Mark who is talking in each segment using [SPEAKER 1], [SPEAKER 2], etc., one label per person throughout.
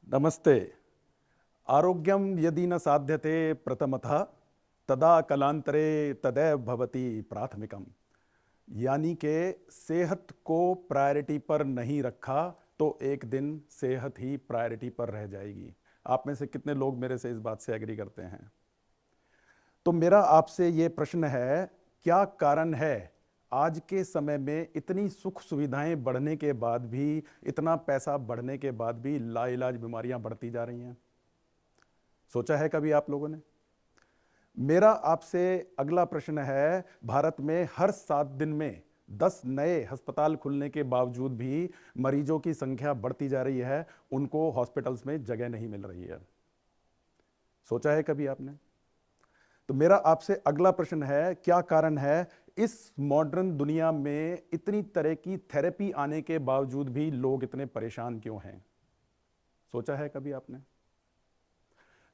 [SPEAKER 1] नमस्ते। आरोग्यम यदि न साध्यते प्रथमतः तदा कलांतरे तदैव भवति प्राथमिकम। यानी कि सेहत को प्रायोरिटी पर नहीं रखा तो एक दिन सेहत ही प्रायोरिटी पर रह जाएगी। आप में से कितने लोग मेरे से इस बात से एग्री करते हैं? तो मेरा आपसे ये प्रश्न है, क्या कारण है आज के समय में इतनी सुख सुविधाएं बढ़ने के बाद भी, इतना पैसा बढ़ने के बाद भी लाइलाज बीमारियां बढ़ती जा रही हैं? सोचा है कभी आप लोगों ने? मेरा आपसे अगला प्रश्न है, भारत में हर 7 दिन में 10 नए अस्पताल खुलने के बावजूद भी मरीजों की संख्या बढ़ती जा रही है, उनको हॉस्पिटल्स में जगह नहीं मिल रही है। सोचा है कभी आपने? तो मेरा आपसे अगला प्रश्न है, क्या कारण है इस मॉडर्न दुनिया में इतनी तरह की थेरेपी आने के बावजूद भी लोग इतने परेशान क्यों हैं? सोचा है कभी आपने?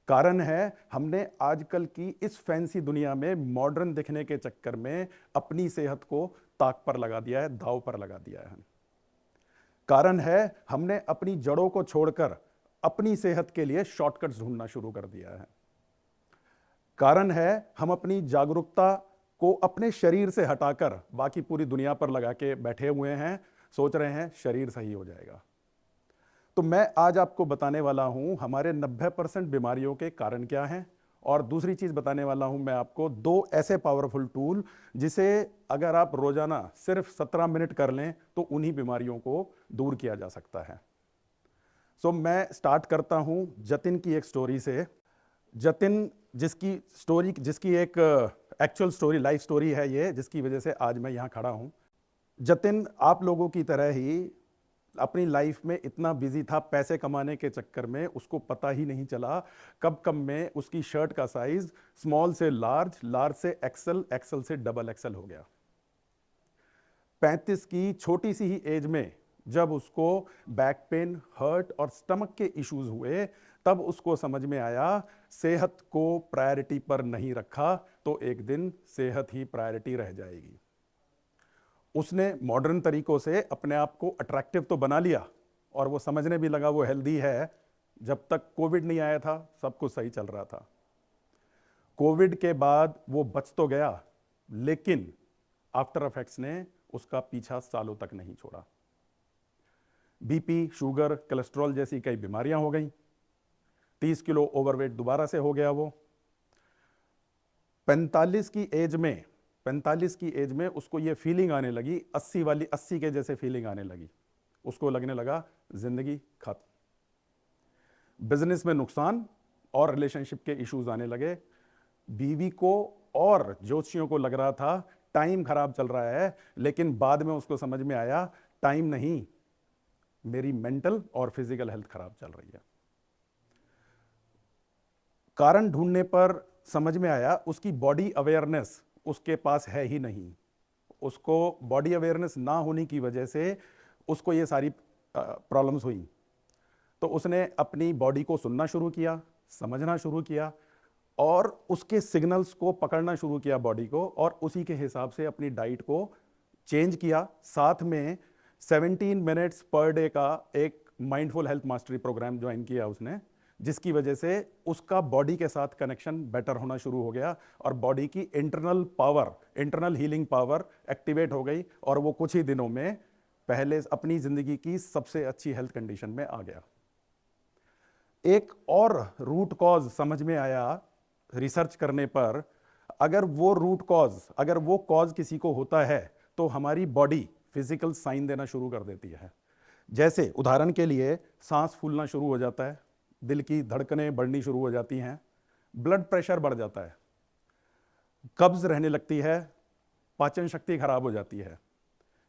[SPEAKER 1] कारण है, हमने आजकल की इस फैंसी दुनिया में मॉडर्न दिखने के चक्कर में अपनी सेहत को ताक पर लगा दिया है, दांव पर लगा दिया है। कारण है, हमने अपनी जड़ों को छोड़कर अपनी सेहत के लिए शॉर्टकट्स ढूंढना शुरू कर दिया है। कारण है, हम अपनी जागरूकता को अपने शरीर से हटाकर बाकी पूरी दुनिया पर लगा के बैठे हुए हैं, सोच रहे हैं शरीर सही हो जाएगा। तो मैं आज आपको बताने वाला हूं हमारे 90% बीमारियों के कारण क्या हैं, और दूसरी चीज बताने वाला हूं मैं आपको दो ऐसे पावरफुल टूल जिसे अगर आप रोजाना सिर्फ 17 मिनट कर लें तो उन्हीं बीमारियों को दूर किया जा सकता है। मैं स्टार्ट करता हूं जतिन की एक स्टोरी से। जतिन जिसकी एक एक्चुअल स्टोरी, लाइफ स्टोरी है ये, जिसकी वजह से आज मैं यहाँ खड़ा हूँ। जतिन आप लोगों की तरह ही अपनी लाइफ में इतना बिजी था, पैसे कमाने के चक्कर में उसको पता ही नहीं चला कब कब में उसकी शर्ट का साइज स्मॉल से लार्ज, लार्ज से एक्सल, एक्सल से डबल एक्सल हो गया। 35 की छोटी सी ही एज में जब उसको बैक पेन, हर्ट और स्टमक के इश्यूज हुए, तब उसको समझ में आया सेहत को प्रायोरिटी पर नहीं रखा तो एक दिन सेहत ही प्रायोरिटी रह जाएगी। उसने मॉडर्न तरीकों से अपने आप को अट्रैक्टिव तो बना लिया और वो समझने भी लगा वो हेल्दी है। जब तक कोविड नहीं आया था सब कुछ सही चल रहा था। कोविड के बाद वो बच तो गया, लेकिन आफ्टर इफेक्ट्स ने उसका पीछा सालों तक नहीं छोड़ा। बीपी, शुगर, कोलेस्ट्रॉल जैसी कई बीमारियां हो गई। 30 किलो ओवरवेट दोबारा से हो गया वो। 45 की एज में 45 की एज में उसको ये फीलिंग आने लगी, 80 के जैसे फीलिंग आने लगी। उसको लगने लगा जिंदगी खत्म। बिजनेस में नुकसान और रिलेशनशिप के इश्यूज आने लगे। बीवी को और ज्योतिषियों को लग रहा था टाइम खराब चल रहा है, लेकिन बाद में उसको समझ में आया टाइम नहीं, मेरी मेंटल और फिजिकल हेल्थ खराब चल रही है। कारण ढूंढने पर समझ में आया उसकी बॉडी अवेयरनेस उसके पास है ही नहीं। उसको बॉडी अवेयरनेस ना होने की वजह से उसको ये सारी प्रॉब्लम्स हुई। तो उसने अपनी बॉडी को सुनना शुरू किया, समझना शुरू किया और उसके सिग्नल्स को पकड़ना शुरू किया बॉडी को, और उसी के हिसाब से अपनी डाइट को चेंज किया। साथ में 17 मिनट्स पर डे का एक mindful health mastery programme join किया उसने, जिसकी वजह से उसका बॉडी के साथ कनेक्शन बेटर होना शुरू हो गया और बॉडी की internal power, internal healing power activate हो गई और वो कुछ ही दिनों में पहले अपनी जिंदगी की सबसे अच्छी हेल्थ कंडीशन में आ गया। एक और रूट कॉज समझ में आया रिसर्च करने पर। अगर वो कॉज किसी को होता है तो हमारी बॉडी फिजिकल साइन देना शुरू कर देती है। जैसे उदाहरण के लिए सांस फूलना शुरू हो जाता है, दिल की धड़कनें बढ़नी शुरू हो जाती हैं, ब्लड प्रेशर बढ़ जाता है, कब्ज रहने लगती है, पाचन शक्ति खराब हो जाती है,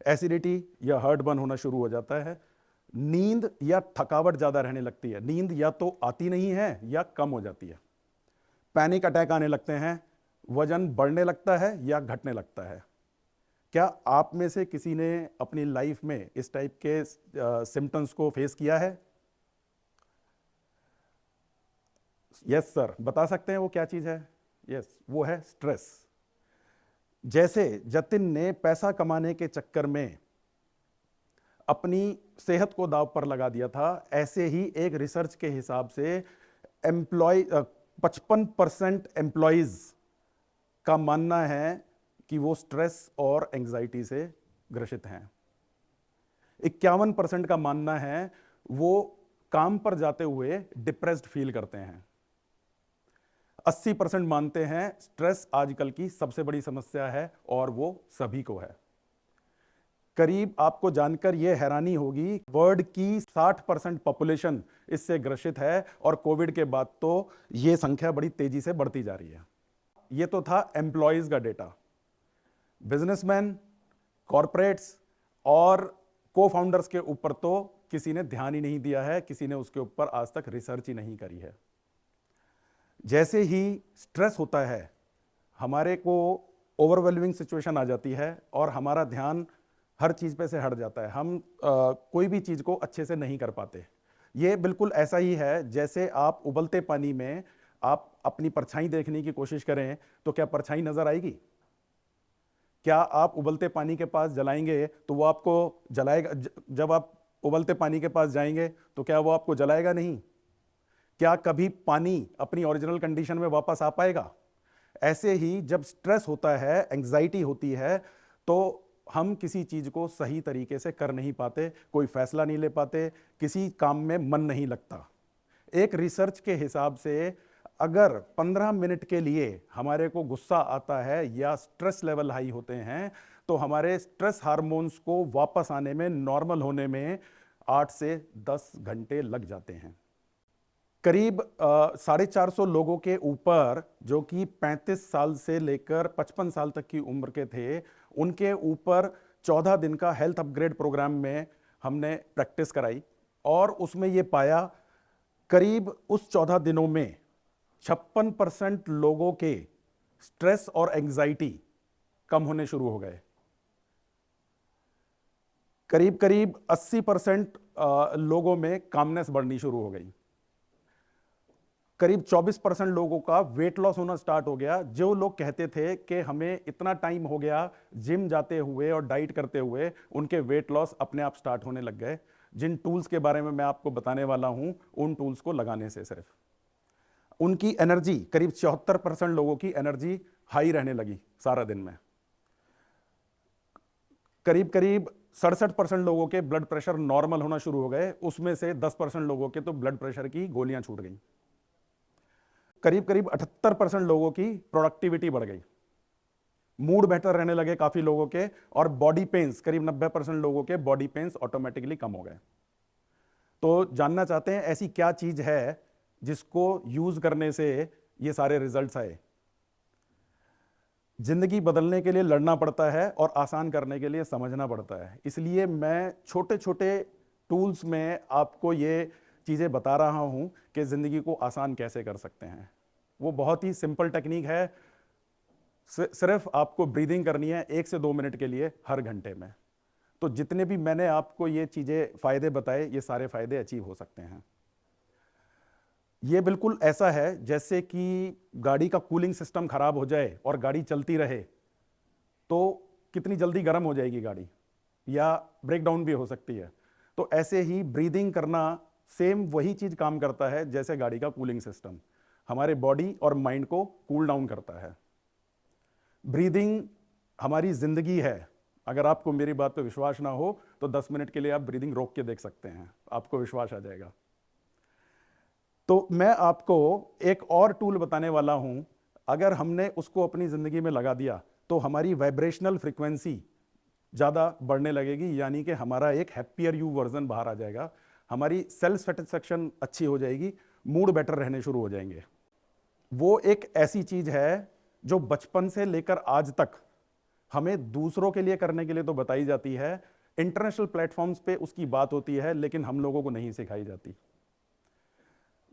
[SPEAKER 1] एसिडिटी या हार्ट बर्न होना शुरू हो जाता है, नींद या थकावट ज्यादा रहने लगती है, नींद या तो आती नहीं है या कम हो जाती है, पैनिक अटैक आने लगते हैं, वजन बढ़ने लगता है या घटने लगता है। क्या आप में से किसी ने अपनी लाइफ में इस टाइप के सिम्टम्स को फेस किया है? यस सर, बता सकते हैं वो क्या चीज है? यस, वो है स्ट्रेस। जैसे जतिन ने पैसा कमाने के चक्कर में अपनी सेहत को दांव पर लगा दिया था, ऐसे ही एक रिसर्च के हिसाब से 55% एम्प्लॉयज का मानना है कि वो स्ट्रेस और एंजाइटी से ग्रसित हैं। 51% का मानना है वो काम पर जाते हुए डिप्रेस्ड फील करते हैं। 80% मानते हैं स्ट्रेस आजकल की सबसे बड़ी समस्या है और वो सभी को है। करीब आपको जानकर यह हैरानी होगी, वर्ल्ड की 60% पॉपुलेशन इससे ग्रसित है और कोविड के बाद तो यह संख्या बड़ी तेजी से बढ़ती जा रही है। यह तो था एम्प्लॉयज का डेटा। बिजनेसमैन, कॉरपोरेट्स और को फाउंडर्स के ऊपर तो किसी ने ध्यान ही नहीं दिया है, किसी ने उसके ऊपर आज तक रिसर्च ही नहीं करी है। जैसे ही स्ट्रेस होता है, हमारे को ओवरवेलमिंग सिचुएशन आ जाती है और हमारा ध्यान हर चीज़ पे से हट जाता है। हम कोई भी चीज़ को अच्छे से नहीं कर पाते। ये बिल्कुल ऐसा ही है जैसे आप उबलते पानी में आप अपनी परछाई देखने की कोशिश करें तो क्या परछाई नजर आएगी? क्या आप उबलते पानी के पास जलाएंगे तो वो आपको जलाएगा? जब आप उबलते पानी के पास जाएंगे तो क्या वो आपको जलाएगा? नहीं। क्या कभी पानी अपनी ओरिजिनल कंडीशन में वापस आ पाएगा? ऐसे ही जब स्ट्रेस होता है, एंग्जाइटी होती है, तो हम किसी चीज को सही तरीके से कर नहीं पाते, कोई फैसला नहीं ले पाते, किसी काम में मन नहीं लगता। एक रिसर्च के हिसाब से अगर 15 मिनट के लिए हमारे को गुस्सा आता है या स्ट्रेस लेवल हाई होते हैं तो हमारे स्ट्रेस हार्मोन्स को वापस आने में, नॉर्मल होने में 8 से 10 घंटे लग जाते हैं। करीब 450 लोगों के ऊपर जो कि 35 साल से लेकर 55 साल तक की उम्र के थे, उनके ऊपर 14 दिन का हेल्थ अपग्रेड प्रोग्राम में हमने प्रैक्टिस कराई और उसमें ये पाया करीब उस 14 दिनों में 56% लोगों के स्ट्रेस और एंजाइटी कम होने शुरू हो गए। करीब करीब 80% लोगों में कामनेस बढ़नी शुरू हो गई। करीब 24% लोगों का वेट लॉस होना स्टार्ट हो गया। जो लोग कहते थे कि हमें इतना टाइम हो गया जिम जाते हुए और डाइट करते हुए, उनके वेट लॉस अपने आप स्टार्ट होने लग गए। जिन टूल्स के बारे में मैं आपको बताने वाला हूं, उन टूल्स को लगाने से सिर्फ उनकी एनर्जी, करीब 74% लोगों की एनर्जी हाई रहने लगी सारा दिन में। करीब करीब 67% लोगों के ब्लड प्रेशर नॉर्मल होना शुरू हो गए। उसमें से 10% लोगों के तो ब्लड प्रेशर की गोलियां छूट गई। करीब करीब 78% लोगों की प्रोडक्टिविटी बढ़ गई। मूड बेहतर रहने लगे काफी लोगों के, और बॉडी पेन्स, करीब 90% लोगों के बॉडी पेन्स ऑटोमेटिकली कम हो गए। तो जानना चाहते हैं ऐसी क्या चीज है जिसको यूज करने से ये सारे रिजल्ट्स आए। जिंदगी बदलने के लिए लड़ना पड़ता है और आसान करने के लिए समझना पड़ता है। इसलिए मैं छोटे छोटे टूल्स में आपको ये चीज़ें बता रहा हूं कि ज़िंदगी को आसान कैसे कर सकते हैं। वो बहुत ही सिंपल टेक्निक है। सिर्फ आपको ब्रीदिंग करनी है 1 से 2 मिनट के लिए हर घंटे में। तो जितने भी मैंने आपको ये चीज़ें फ़ायदे बताए, ये सारे फ़ायदे अचीव हो सकते हैं। ये बिल्कुल ऐसा है जैसे कि गाड़ी का कूलिंग सिस्टम खराब हो जाए और गाड़ी चलती रहे तो कितनी जल्दी गर्म हो जाएगी गाड़ी, या ब्रेक डाउन भी हो सकती है। तो ऐसे ही ब्रीदिंग करना सेम वही चीज काम करता है जैसे गाड़ी का कूलिंग सिस्टम हमारे बॉडी और माइंड को कूल डाउन करता है। ब्रीदिंग हमारी जिंदगी है। अगर आपको मेरी बात पे विश्वास ना हो तो 10 मिनट के लिए आप ब्रीदिंग रोक के देख सकते हैं, आपको विश्वास आ जाएगा। तो मैं आपको एक और टूल बताने वाला हूं। अगर हमने उसको अपनी जिंदगी में लगा दिया तो हमारी वाइब्रेशनल फ्रीक्वेंसी ज़्यादा बढ़ने लगेगी, यानी कि हमारा एक हैप्पियर यू वर्जन बाहर आ जाएगा। हमारी सेल्फ सेटिस्फेक्शन अच्छी हो जाएगी, मूड बेटर रहने शुरू हो जाएंगे। वो एक ऐसी चीज़ है जो बचपन से लेकर आज तक हमें दूसरों के लिए करने के लिए तो बताई जाती है, इंटरनेशनल प्लेटफॉर्म्स पे उसकी बात होती है, लेकिन हम लोगों को नहीं सिखाई जाती।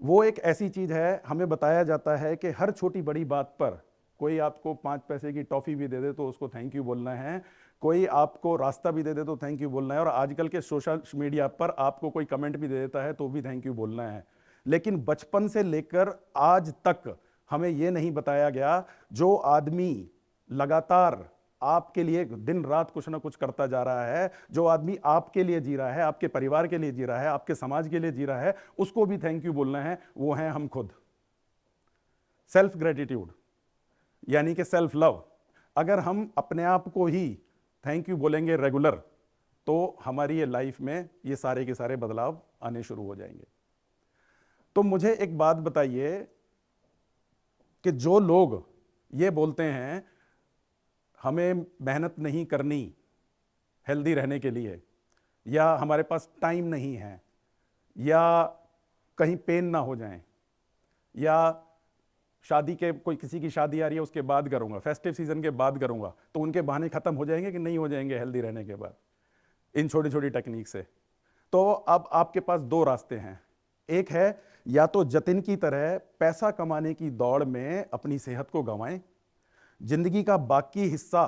[SPEAKER 1] वो एक ऐसी चीज़ है, हमें बताया जाता है कि हर छोटी बड़ी बात पर कोई आपको 5 पैसे की टॉफ़ी भी दे दे तो उसको थैंक यू बोलना है, कोई आपको रास्ता भी दे दे तो थैंक यू बोलना है, और आजकल के सोशल मीडिया पर आपको कोई कमेंट भी दे देता है तो भी थैंक यू बोलना है। लेकिन बचपन से लेकर आज तक हमें यह नहीं बताया गया, जो आदमी लगातार आपके लिए दिन रात कुछ ना कुछ करता जा रहा है, जो आदमी आपके लिए जी रहा है, आपके परिवार के लिए जी रहा है, आपके समाज के लिए जी रहा है, उसको भी थैंक यू बोलना है, वो हैं हम खुद। सेल्फ ग्रेटिट्यूड यानी कि सेल्फ लव। अगर हम अपने आप को ही थैंक यू बोलेंगे रेगुलर, तो हमारी ये लाइफ में ये सारे के सारे बदलाव आने शुरू हो जाएंगे। तो मुझे एक बात बताइए कि जो लोग ये बोलते हैं हमें मेहनत नहीं करनी हेल्दी रहने के लिए, या हमारे पास टाइम नहीं है, या कहीं पेन ना हो जाए, या शादी के कोई किसी की शादी आ रही है उसके बाद करूंगा, फेस्टिव सीजन के बाद करूंगा, तो उनके बहाने खत्म हो जाएंगे कि नहीं हो जाएंगे हेल्दी रहने के बाद इन छोटी छोटी टेक्निक से? तो अब आपके पास दो रास्ते हैं। एक है या तो जतिन की तरह पैसा कमाने की दौड़ में अपनी सेहत को गंवाएं, जिंदगी का बाकी हिस्सा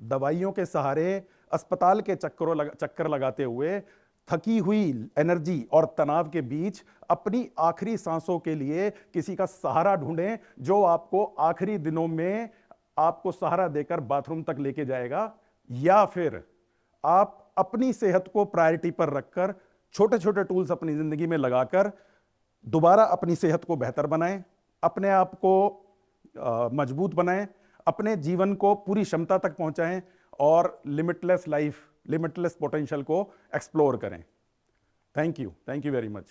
[SPEAKER 1] दवाइयों के सहारे अस्पताल के चक्कर लगाते हुए थकी हुई एनर्जी और तनाव के बीच अपनी आखिरी सांसों के लिए किसी का सहारा ढूंढें, जो आपको आखिरी दिनों में आपको सहारा देकर बाथरूम तक लेके जाएगा। या फिर आप अपनी सेहत को प्रायोरिटी पर रखकर छोटे छोटे टूल्स अपनी जिंदगी में लगाकर दोबारा अपनी सेहत को बेहतर बनाएं, अपने आप को मजबूत बनाएं, अपने जीवन को पूरी क्षमता तक पहुंचाएं और लिमिटलेस लाइफ, लिमिटलेस पोटेंशियल को एक्सप्लोर करें। Thank you very much.